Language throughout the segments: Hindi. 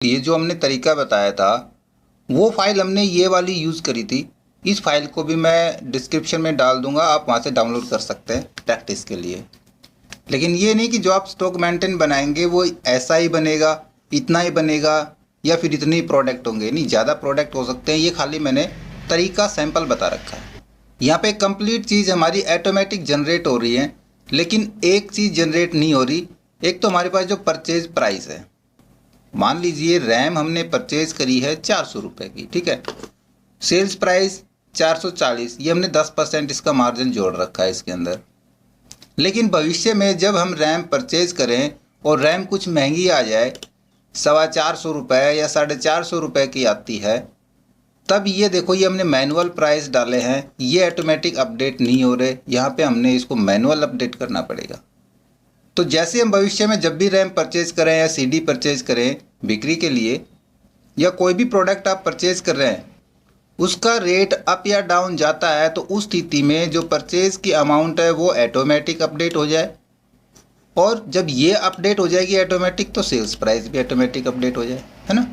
ये जो हमने तरीका बताया था वो फाइल हमने ये वाली यूज़ करी थी। इस फाइल को भी मैं डिस्क्रिप्शन में डाल दूंगा, आप वहाँ से डाउनलोड कर सकते हैं प्रैक्टिस के लिए। लेकिन ये नहीं कि जो आप स्टॉक मेंटेन बनाएंगे वो ऐसा ही बनेगा, इतना ही बनेगा या फिर इतने ही प्रोडक्ट होंगे। नहीं, ज़्यादा प्रोडक्ट हो सकते हैं। ये खाली मैंने तरीका सैंपल बता रखा है। यहाँ पे कंप्लीट चीज़ हमारी ऑटोमेटिक जनरेट हो रही है, लेकिन एक चीज़ जनरेट नहीं हो रही। एक तो हमारे पास जो परचेज प्राइस है, मान लीजिए रैम हमने परचेज करी है 400 रुपये की, ठीक है। सेल्स प्राइस 440, ये हमने 10% इसका मार्जिन जोड़ रखा है इसके अंदर। लेकिन भविष्य में जब हम रैम परचेज करें और रैम कुछ महंगी आ जाए, 450 रुपये या 450 रुपये की आती है, तब ये देखो ये हमने मैनुअल प्राइस डाले हैं, ये ऑटोमेटिक अपडेट नहीं हो रहे। यहाँ पे हमने इसको मैनुअल अपडेट करना पड़ेगा। तो जैसे हम भविष्य में जब भी रैम परचेज करें या सीडी परचेज करें बिक्री के लिए, या कोई भी प्रोडक्ट आप परचेज कर रहे हैं, उसका रेट अप या डाउन जाता है, तो उस स्थिति में जो परचेज की अमाउंट है वो ऑटोमेटिक अपडेट हो जाए। और जब ये अपडेट हो जाएगी ऑटोमेटिक, तो सेल्स प्राइस भी ऑटोमेटिक अपडेट हो जाए, है ना।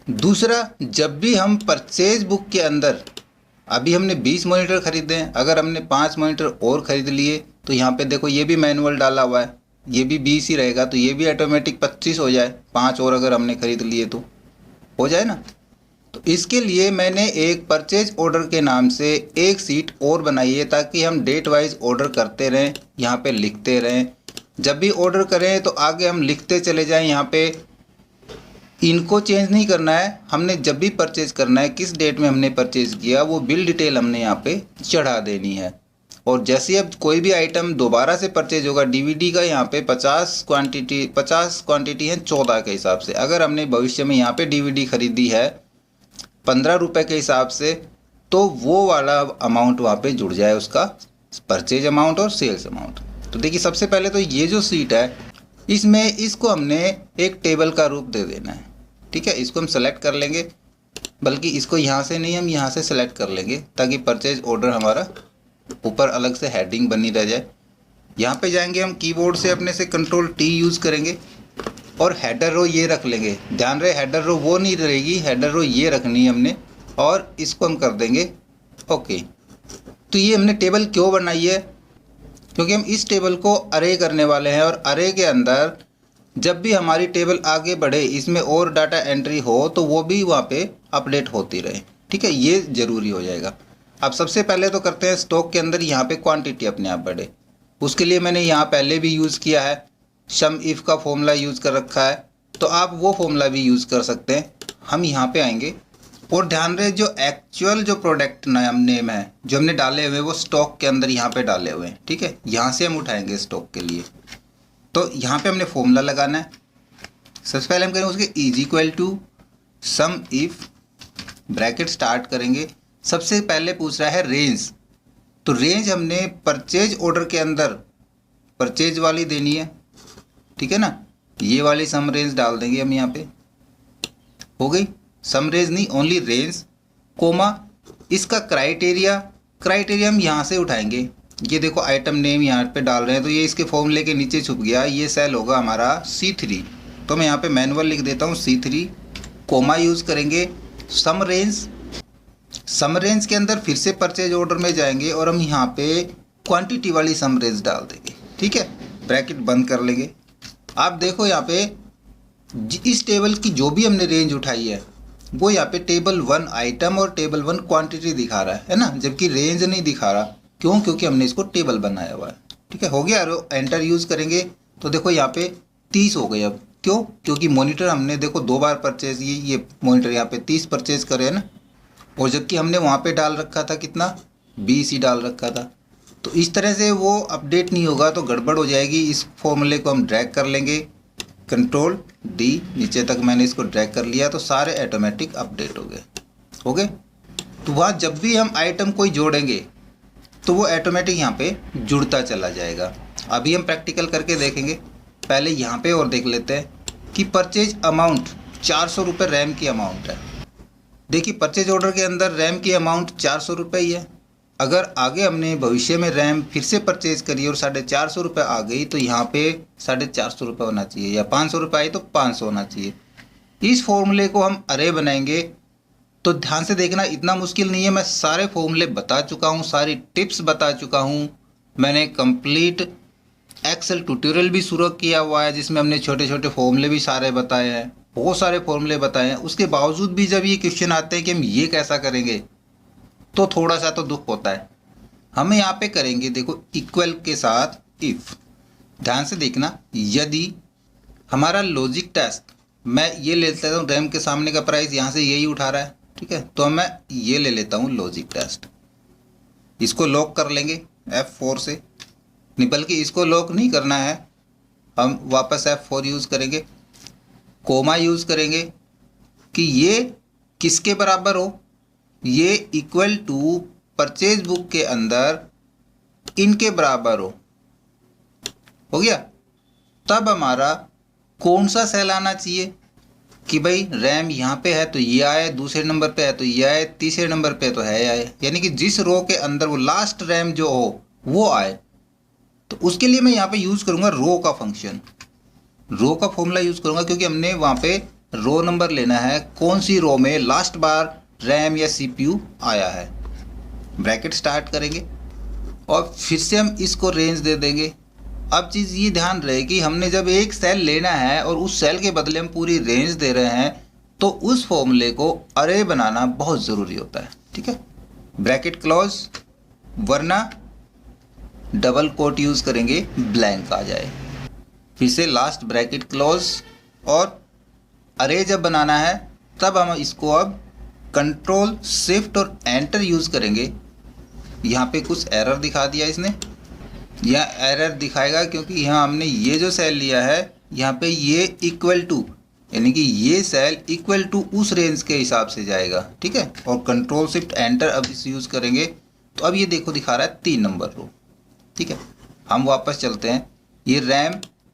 दूसरा, जब भी हम परचेज बुक के अंदर, अभी हमने 20 मॉनिटर खरीदे हैं, अगर हमने 5 मॉनिटर और ख़रीद लिए तो यहाँ पे देखो ये भी मैनुअल डाला हुआ है, ये भी 20 ही रहेगा, तो ये भी ऑटोमेटिक 25 हो जाए। 5 और अगर हमने ख़रीद लिए तो हो जाए ना। तो इसके लिए मैंने एक परचेज ऑर्डर के नाम से एक सीट और बनाई है, ताकि हम डेट वाइज ऑर्डर करते रहें, यहाँ पे लिखते रहें। जब भी ऑर्डर करें तो आगे हम लिखते चले जाएं। यहाँ पे इनको चेंज नहीं करना है, हमने जब भी परचेज करना है, किस डेट में हमने परचेज किया, वो बिल डिटेल हमने यहाँ पे चढ़ा देनी है। और जैसे अब कोई भी आइटम दोबारा से परचेज होगा, डीवीडी का यहाँ पे 50 क्वांटिटी है 14 के हिसाब से। अगर हमने भविष्य में यहाँ पे डीवीडी खरीदी है 15 रुपये के हिसाब से, तो वो वाला अमाउंट वहाँ पे जुड़ जाए, उसका परचेज अमाउंट और सेल्स अमाउंट। तो देखिए, सबसे पहले तो ये जो सीट है, इसमें इसको हमने एक टेबल का रूप दे देना है, ठीक है। इसको हम सेलेक्ट कर लेंगे, बल्कि इसको यहाँ से नहीं, हम यहाँ से सेलेक्ट कर लेंगे, ताकि परचेज ऑर्डर हमारा ऊपर अलग से हेडिंग बनी रह जाए। यहाँ पे जाएंगे हम कीबोर्ड से अपने से Ctrl+T यूज़ करेंगे और हेडर रो ये रख लेंगे। ध्यान रहे, हेडर रो वो नहीं रहेगी, हेडर रो ये रखनी है हमने, और इसको हम कर देंगे ओके। तो ये हमने टेबल क्यों बनाई है, क्योंकि हम इस टेबल को अरे करने वाले हैं, और अरे के अंदर जब भी हमारी टेबल आगे बढ़े, इसमें और डाटा एंट्री हो, तो वो भी वहाँ पे अपडेट होती रहे, ठीक है। ये ज़रूरी हो जाएगा। अब सबसे पहले तो करते हैं स्टॉक के अंदर यहाँ पे क्वांटिटी अपने आप बढ़े। उसके लिए मैंने यहाँ पहले भी यूज़ किया है, सम इफ़ का फॉर्मूला यूज़ कर रखा है, तो आप वो फॉर्मूला भी यूज़ कर सकते हैं। हम यहाँ पे आएंगे और ध्यान रहे, जो एक्चुअल जो प्रोडक्ट नेम है जो हमने डाले हुए, वो स्टॉक के अंदर यहाँ पे डाले हुए हैं, ठीक है। यहाँ से हम उठाएंगे स्टॉक के लिए, तो यहाँ पे हमने फॉर्मूला लगाना है। सबसे पहले हम करेंगे उसके is equal to sum if, bracket start करेंगे। सबसे पहले पूछ रहा है रेंज, तो रेंज हमने परचेज ऑर्डर के अंदर परचेज वाली देनी है, ठीक है ना। ये वाली सम रेंज डाल देंगे हम यहाँ पे, हो गई। सम रेंज नहीं, ओनली रेंज, कोमा इसका क्राइटेरिया हम यहाँ से उठाएंगे। ये देखो आइटम नेम यहाँ पे डाल रहे हैं, तो ये इसके फॉर्मूले के नीचे छुप गया। ये सेल होगा हमारा C3, तो मैं यहाँ पे मैनुअल लिख देता हूँ C3, कोमा यूज़ करेंगे। सम रेंज के अंदर फिर से परचेज ऑर्डर में जाएंगे और हम यहाँ पे क्वांटिटी वाली सम रेंज डाल देंगे, ठीक है। ब्रैकेट बंद कर लेंगे। आप देखो यहाँ पे इस टेबल की जो भी हमने रेंज उठाई है, वो यहाँ पे टेबल 1 आइटम और टेबल 1 क्वांटिटी दिखा रहा है ना, जबकि रेंज नहीं दिखा रहा। क्यों? क्योंकि हमने इसको टेबल बनाया हुआ है, ठीक है। हो गया। एंटर यूज़ करेंगे तो देखो यहाँ पे 30 हो गए। अब क्यों? क्योंकि मॉनिटर हमने देखो 2 बार परचेज, ये मॉनिटर यहाँ पे 30 परचेज करे है ना, और जबकि हमने वहाँ पे डाल रखा था कितना, 20 ही डाल रखा था। तो इस तरह से वो अपडेट नहीं होगा, तो गड़बड़ हो जाएगी। इस फॉर्मूले को हम ड्रैग कर लेंगे, Ctrl+D, नीचे तक मैंने इसको ड्रैग कर लिया, तो सारे ऑटोमेटिक अपडेट हो गए। तो वहाँ जब भी हम आइटम कोई जोड़ेंगे तो वो ऑटोमेटिक यहाँ पे जुड़ता चला जाएगा। अभी हम प्रैक्टिकल करके देखेंगे। पहले यहाँ पे और देख लेते हैं कि परचेज अमाउंट 400 रुपये रैम की अमाउंट है। देखिए, परचेज ऑर्डर के अंदर रैम की अमाउंट 400 रुपये ही है। अगर आगे हमने भविष्य में रैम फिर से परचेज करी और 450 रुपये आ गई, तो यहाँ पे 450 रुपये होना चाहिए, या 500 रुपये आई तो 500 होना चाहिए। इस फॉर्मूले को हम अरे बनाएंगे। तो ध्यान से देखना, इतना मुश्किल नहीं है, मैं सारे फॉर्मूले बता चुका हूँ, सारी टिप्स बता चुका हूँ। मैंने कंप्लीट एक्सेल ट्यूटोरियल भी शुरू किया हुआ है जिसमें हमने छोटे छोटे फॉर्मूले भी सारे बताए हैं, बहुत सारे फॉर्मूले बताए हैं। उसके बावजूद भी जब ये क्वेश्चन आते हैं कि हम ये कैसा करेंगे, तो थोड़ा सा तो दुख होता है। हमें यहाँ पे करेंगे, देखो इक्वल के साथ इफ़। ध्यान से देखना, यदि हमारा लॉजिक टेस्ट, मैं ये ले लेता हूँ रैम के सामने का प्राइस यहाँ से यही उठा रहा है, ठीक है, तो मैं ये ले लेता हूँ लॉजिक टेस्ट। इसको लॉक कर लेंगे F4 से, नहीं बल्कि इसको लॉक नहीं करना है, हम वापस F4 यूज़ करेंगे, कोमा यूज़ करेंगे कि ये किसके बराबर हो, ये इक्वल टू परचेज बुक के अंदर इनके बराबर हो गया। तब हमारा कौन सा सेल आना चाहिए कि भाई रैम यहाँ पे है तो ये आए, दूसरे नंबर पे है तो ये आए, तीसरे नंबर पे तो है आए, यानी कि जिस रो के अंदर वो लास्ट रैम जो हो वो आए। तो उसके लिए मैं यहाँ पे यूज़ करूँगा रो का फंक्शन, रो का फॉर्मूला यूज़ करूँगा, क्योंकि हमने वहाँ पे रो नंबर लेना है, कौन सी रो में लास्ट बार रैम या CPU आया है। ब्रैकेट स्टार्ट करेंगे और फिर से हम इसको रेंज दे देंगे। अब चीज़ ये ध्यान रहे कि हमने जब एक सेल लेना है और उस सेल के बदले हम पूरी रेंज दे रहे हैं, तो उस फॉर्मूले को अरे बनाना बहुत ज़रूरी होता है, ठीक है। ब्रैकेट क्लोज, वरना डबल कोट यूज़ करेंगे, ब्लैंक आ जाए। फिर से लास्ट ब्रैकेट क्लोज, और अरे जब बनाना है तब हम इसको अब कंट्रोल शिफ्ट और एंटर यूज़ करेंगे। यहाँ पे कुछ एरर दिखा दिया इसने, यह एरर दिखाएगा क्योंकि यहाँ हमने ये जो सेल लिया है यहाँ पे ये इक्वल टू, यानी कि ये सेल इक्वल टू उस रेंज के हिसाब से जाएगा, ठीक है। और कंट्रोल शिफ्ट एंटर अब इस यूज़ करेंगे तो अब ये देखो दिखा रहा है 3 नंबर रो, ठीक है। हम वापस चलते हैं, ये रैम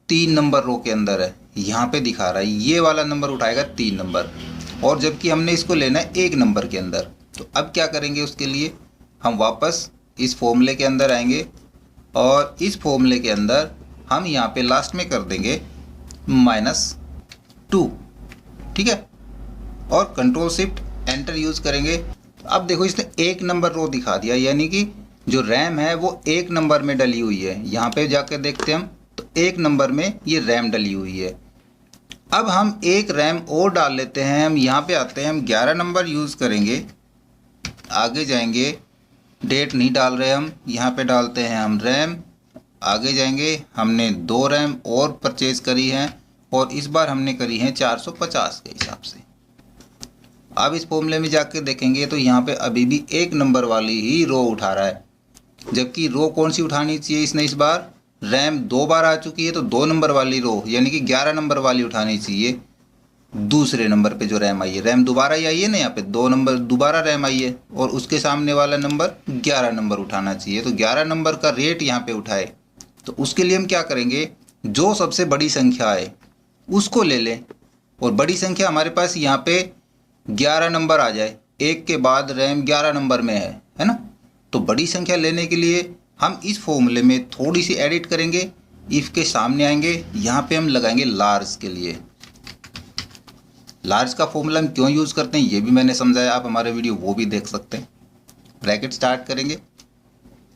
3 नंबर रो के अंदर है, यहाँ पे दिखा रहा है ये वाला नंबर उठाएगा 3 नंबर, और जबकि हमने इसको लेना है 1 नंबर के अंदर। तो अब क्या करेंगे, उसके लिए हम वापस इस फॉर्मूले के अंदर आएंगे और इस फॉर्मूले के अंदर हम यहाँ पे लास्ट में कर देंगे -2, ठीक है, और कंट्रोल शिफ्ट एंटर यूज़ करेंगे। अब देखो इसने 1 नंबर रो दिखा दिया, यानी कि जो रैम है वो 1 नंबर में डली हुई है। यहाँ पे जाकर देखते हैं हम, तो 1 नंबर में ये रैम डली हुई है। अब हम एक रैम और डाल लेते हैं, हम यहाँ पे आते हैं, हम 11 नंबर यूज़ करेंगे, आगे जाएंगे, डेट नहीं डाल रहे हम, यहाँ पे डालते हैं हम रैम, आगे जाएंगे, हमने 2 रैम और परचेज करी हैं और इस बार हमने करी हैं 450 के हिसाब से। अब इस फॉर्मूले में जाके देखेंगे तो यहाँ पे अभी भी 1 नंबर वाली ही रो उठा रहा है, जबकि रो कौन सी उठानी चाहिए इसने, इस बार रैम 2 बार आ चुकी है तो 2 नंबर वाली रो, यानी कि 11 नंबर वाली उठानी चाहिए। दूसरे नंबर पे जो रैम आई है, रैम दोबारा ही आई है ना, यहाँ पे 2 नंबर दोबारा रैम आई है और उसके सामने वाला नंबर 11 नंबर उठाना चाहिए। तो 11 नंबर का रेट यहाँ पे उठाए, तो उसके लिए हम क्या करेंगे, जो सबसे बड़ी संख्या है उसको ले लें, और बड़ी संख्या हमारे पास यहाँ पे 11 नंबर आ जाए, 1 के बाद रैम 11 नंबर में है ना। तो बड़ी संख्या लेने के लिए हम इस फॉर्मूले में थोड़ी सी एडिट करेंगे, इफ़ के सामने आएंगे, यहाँ पे हम लगाएंगे लार्ज के लिए। लार्ज का फॉर्मूला हम क्यों यूज़ करते हैं ये भी मैंने समझाया, आप हमारे वीडियो वो भी देख सकते हैं। ब्रैकेट स्टार्ट करेंगे,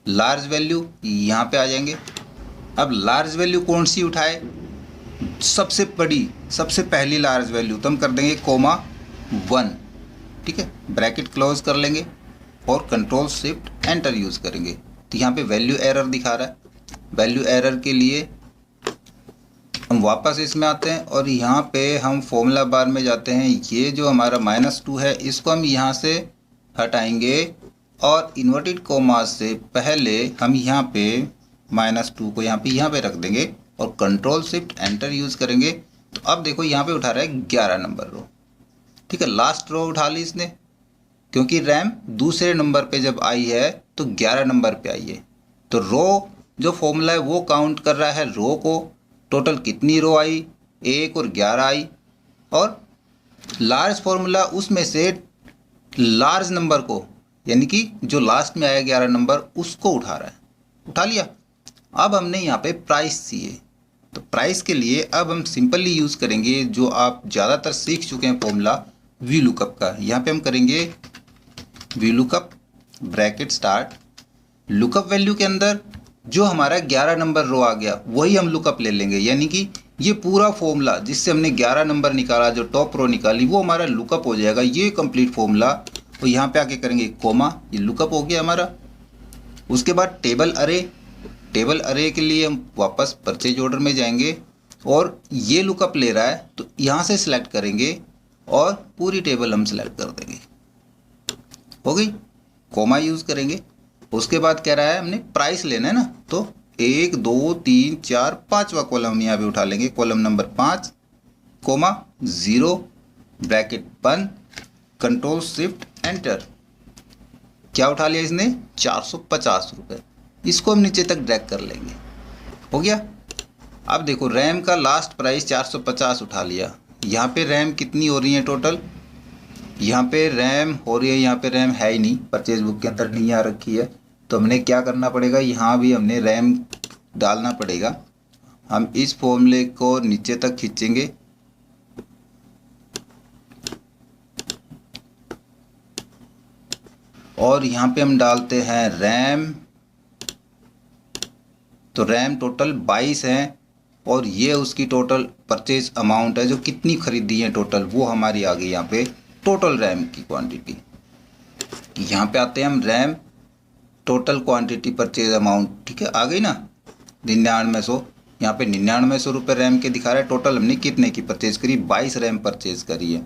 लार्ज वैल्यू यहाँ पे आ जाएंगे। अब लार्ज वैल्यू कौन सी उठाए, सबसे बड़ी, सबसे पहली लार्ज वैल्यू, तो हम कर देंगे (1), ठीक है। ब्रैकेट क्लोज कर लेंगे और कंट्रोल शिफ्ट एंटर यूज़ करेंगे। तो यहाँ पे वैल्यू एरर दिखा रहा है, वैल्यू एरर के लिए हम वापस इसमें आते हैं और यहाँ पे हम फॉर्मूला बार में जाते हैं। ये जो हमारा -2 है इसको हम यहाँ से हटाएंगे और इन्वर्टेड कोमा से पहले हम यहाँ पे -2 को यहाँ पे रख देंगे और कंट्रोल शिफ्ट एंटर यूज़ करेंगे। तो अब देखो यहाँ पे उठा रहा है 11 नंबर रो, ठीक है। लास्ट रो उठा ली इसने, क्योंकि रैम दूसरे नंबर पे जब आई है तो 11 नंबर पे आई है। तो रो जो फॉर्मूला है वो काउंट कर रहा है रो को, टोटल कितनी रो आई, 1 और 11 आई, और लार्ज फॉर्मूला उसमें से लार्ज नंबर को, यानी कि जो लास्ट में आया 11 नंबर, उसको उठा रहा है, उठा लिया। अब हमने यहाँ पे प्राइस चाहिए, तो प्राइस के लिए अब हम सिंपली यूज़ करेंगे जो आप ज़्यादातर सीख चुके हैं फॉर्मूला वी लुकअप का। यहाँ पे हम करेंगे V lookup bracket start, lookup value के अंदर जो हमारा 11 नंबर रो आ गया वही हम लुकअप ले लेंगे, यानी कि ये पूरा फॉर्मूला जिससे हमने 11 नंबर निकाला, जो टॉप रो निकाली, वो हमारा लुकअप हो जाएगा, ये कंप्लीट फॉर्मूला। तो यहाँ पे आके करेंगे कोमा, ये लुकअप हो गया हमारा। उसके बाद टेबल अरे, टेबल अरे के लिए हम वापस परचेज ऑर्डर में जाएंगे और ये लुकअप ले रहा है तो यहाँ से सिलेक्ट करेंगे और पूरी टेबल हम सिलेक्ट कर देंगे, हो गई। कोमा यूज़ करेंगे। उसके बाद कह रहा है हमने प्राइस लेना है ना, तो 1 2 3 4 5वां कॉलम हम यहाँ पे उठा लेंगे, कॉलम नंबर 5, कोमा 0 ब्रैकेट बंद, कंट्रोल शिफ्ट एंटर। क्या उठा लिया इसने? 450 रुपये। इसको हम नीचे तक ड्रैग कर लेंगे, हो गया। अब देखो रैम का लास्ट प्राइस 450 उठा लिया। यहाँ पे रैम कितनी हो रही है टोटल? यहाँ पे रैम हो रही है, यहाँ पे रैम है ही नहीं, परचेज बुक के अंदर नहीं आ रखी है, तो हमने क्या करना पड़ेगा, यहाँ भी हमने रैम डालना पड़ेगा। हम इस फॉर्मूले को नीचे तक खींचेंगे और यहाँ पे हम डालते हैं रैम, तो रैम टोटल 22 है और ये उसकी टोटल परचेज अमाउंट है, जो कितनी खरीदी है टोटल वो हमारी आ गई यहाँ पे टोटल रैम की क्वांटिटी। यहाँ पे आते हैं हम RAM total quantity purchase amount, ठीक है, आ गई ना 9900। यहाँ पे 9900 रुपये रैम के दिखा रहा है। टोटल हमने कितने की परचेज करी? 22 रैम परचेज करी है।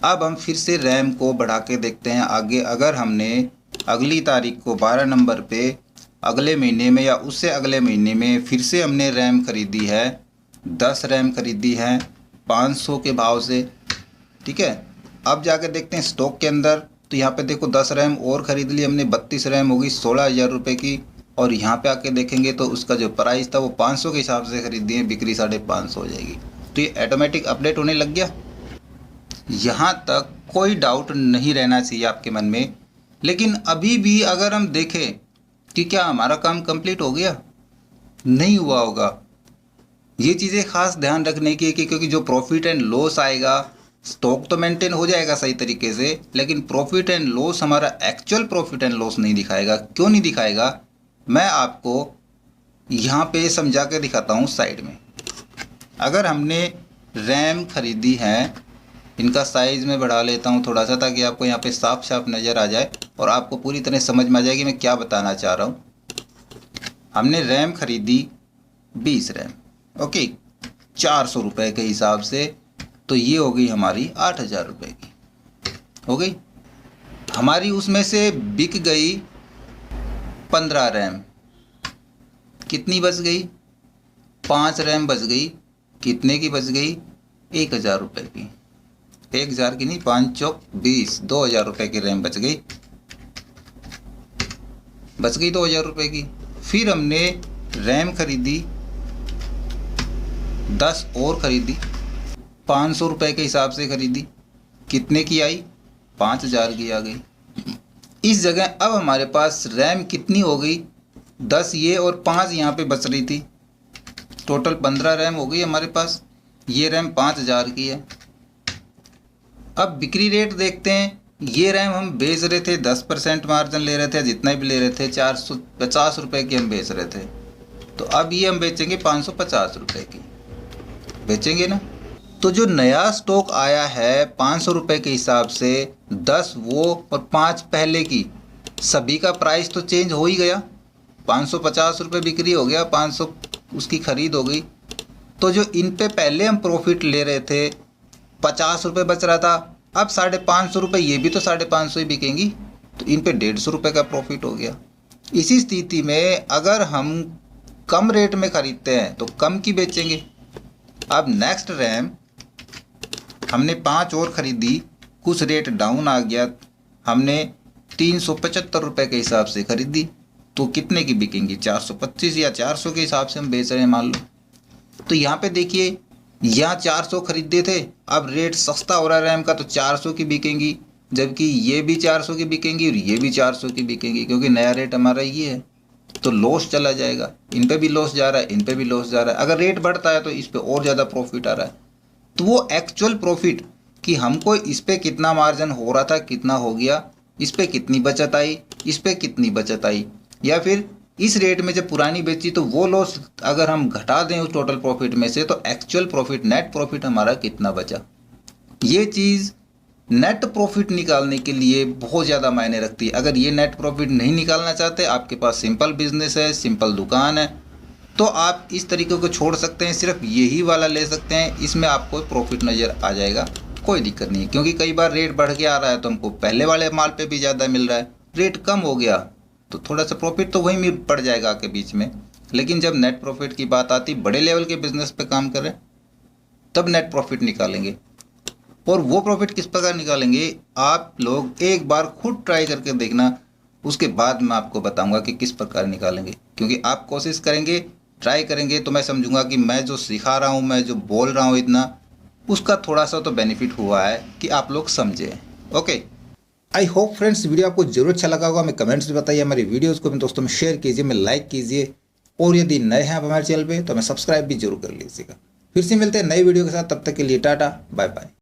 अब हम फिर से रैम को बढ़ा के देखते हैं आगे। अगर हमने अगली तारीख को 12 नंबर पे अगले महीने में या उससे अगले महीने में फिर से हमने रैम खरीदी है, 10 रैम खरीदी है 500 के भाव से, ठीक है। अब जाके देखते हैं स्टॉक के अंदर, तो यहाँ पे देखो 10 रैम और ख़रीद ली हमने, 32 रैम हो गई 16,000 रुपये की। और यहाँ पे आके देखेंगे तो उसका जो प्राइस था वो 500 के हिसाब से खरीदी है, बिक्री 550 हो जाएगी। तो ये ऑटोमेटिक अपडेट होने लग गया। यहाँ तक कोई डाउट नहीं रहना चाहिए आपके मन में। लेकिन अभी भी अगर हम देखें कि क्या हमारा काम कंप्लीट हो गया, नहीं हुआ होगा। ये चीज़ें खास ध्यान रखने की है कि क्योंकि जो प्रॉफिट एंड लॉस आएगा, स्टॉक तो मेंटेन हो जाएगा सही तरीके से, लेकिन प्रॉफिट एंड लॉस हमारा एक्चुअल प्रॉफिट एंड लॉस नहीं दिखाएगा। क्यों नहीं दिखाएगा, मैं आपको यहाँ पे समझा के दिखाता हूँ साइड में। अगर हमने रैम खरीदी है, इनका साइज़ मैं बढ़ा लेता हूँ थोड़ा सा ताकि आपको यहाँ पे साफ साफ नज़र आ जाए और आपको पूरी तरह समझ में आ जाए कि मैं क्या बताना चाह रहा हूँ। हमने रैम खरीदी 20 रैम, ओके, 400 रुपये के हिसाब से, तो ये हो गई हमारी 8,000 रुपये की, हो गई हमारी। उसमें से बिक गई 15 रैम, कितनी बच गई? 5 रैम बच गई। कितने की बच गई? 1,000 रुपये की। 1,000 की नहीं, 5 चौक 20, 2,000 रुपये की रैम बच गई 2,000 रुपये की। फिर हमने रैम खरीदी 10 और खरीदी, 500 रुपये के हिसाब से खरीदी। कितने की आई? 5,000 की आ गई। इस जगह अब हमारे पास रैम कितनी हो गई? 10 ये और 5 यहाँ पे बच रही थी, टोटल 15 रैम हो गई हमारे पास। ये रैम 5,000 की है। अब बिक्री रेट देखते हैं। ये रैम हम बेच रहे थे 10% मार्जिन ले रहे थे, जितना भी ले रहे थे 450 रुपये की हम बेच रहे थे। तो अब ये हम बेचेंगे 550 रुपये की, बेचेंगे ना। तो जो नया स्टॉक आया है 500 रुपये के हिसाब से, 10 वो और 5 पहले की, सभी का प्राइस तो चेंज हो ही गया। 550 रुपये बिक्री हो गया, 500 उसकी ख़रीद हो गई। तो जो इन पे पहले हम प्रॉफिट ले रहे थे 50 रुपये बच रहा था, अब 550 रुपये, ये भी तो 550 ही बिकेंगी, तो इन पे 150 रुपये का प्रॉफिट हो गया। इसी स्थिति में अगर हम कम रेट में ख़रीदते हैं तो कम की बेचेंगे। अब नेक्स्ट रैम हमने 5 और ख़रीदी, कुछ रेट डाउन आ गया, हमने 375 रुपये के हिसाब से ख़रीदी, तो कितने की बिकेंगी? 425 या 400 के हिसाब से हम बेच रहे हैं मान लो। तो यहाँ पे देखिए, यहाँ 400 खरीदे थे, अब रेट सस्ता हो रहा है रैम का, तो 400 की बिकेंगी, जबकि ये भी 400 की बिकेंगी और ये भी 400 की बिकेंगी, क्योंकि नया रेट हमारा ये है। तो लॉस चला जाएगा। इन पे भी लॉस जा रहा है, इन पे भी लॉस जा रहा है। अगर रेट बढ़ता है तो इस पे और ज़्यादा प्रॉफिट आ रहा है। तो वो एक्चुअल प्रॉफिट कि हमको इस पे कितना मार्जिन हो रहा था, कितना हो गया, इस पे कितनी बचत आई, इस पे कितनी बचत आई, या फिर इस रेट में जब पुरानी बेची तो वो लॉस अगर हम घटा दें उस टोटल प्रॉफिट में से तो एक्चुअल प्रॉफिट, नेट प्रॉफिट हमारा कितना बचा। ये चीज़ नेट प्रॉफिट निकालने के लिए बहुत ज़्यादा मायने रखती है। अगर ये नेट प्रॉफिट नहीं निकालना चाहते, आपके पास सिंपल बिजनेस है, सिंपल दुकान है, तो आप इस तरीके को छोड़ सकते हैं, सिर्फ यही वाला ले सकते हैं। इसमें आपको प्रॉफिट नज़र आ जाएगा, कोई दिक्कत नहीं है। क्योंकि कई बार रेट बढ़ के आ रहा है तो हमको पहले वाले माल पे भी ज़्यादा मिल रहा है, रेट कम हो गया तो थोड़ा सा प्रॉफिट तो वहीं में पड़ जाएगा के बीच में। लेकिन जब नेट प्रॉफिट की बात आती, बड़े लेवल के बिजनेस पे काम करें तब नेट प्रॉफिट निकालेंगे। और वो प्रॉफिट किस प्रकार निकालेंगे, आप लोग एक बार खुद ट्राई करके देखना, उसके बाद मैं आपको बताऊंगा कि किस प्रकार निकालेंगे। क्योंकि आप कोशिश करेंगे, ट्राई करेंगे तो मैं समझूंगा कि मैं जो सिखा रहा हूँ, मैं जो बोल रहा हूँ इतना, उसका थोड़ा सा तो बेनिफिट हुआ है कि आप लोग समझे। Okay, I hope friends video आपको जरूर अच्छा लगा होगा। हमें कमेंट्स में बताइए, हमारी वीडियोज़ को अपने दोस्तों में शेयर कीजिए, में लाइक कीजिए, और यदि नए हैं आप हमारे चैनल पर तो हमें सब्सक्राइब भी जरूर कर लीजिएगा। फिर से मिलते हैं नई वीडियो के साथ, तब तक के लिए टाटा बाय बाय।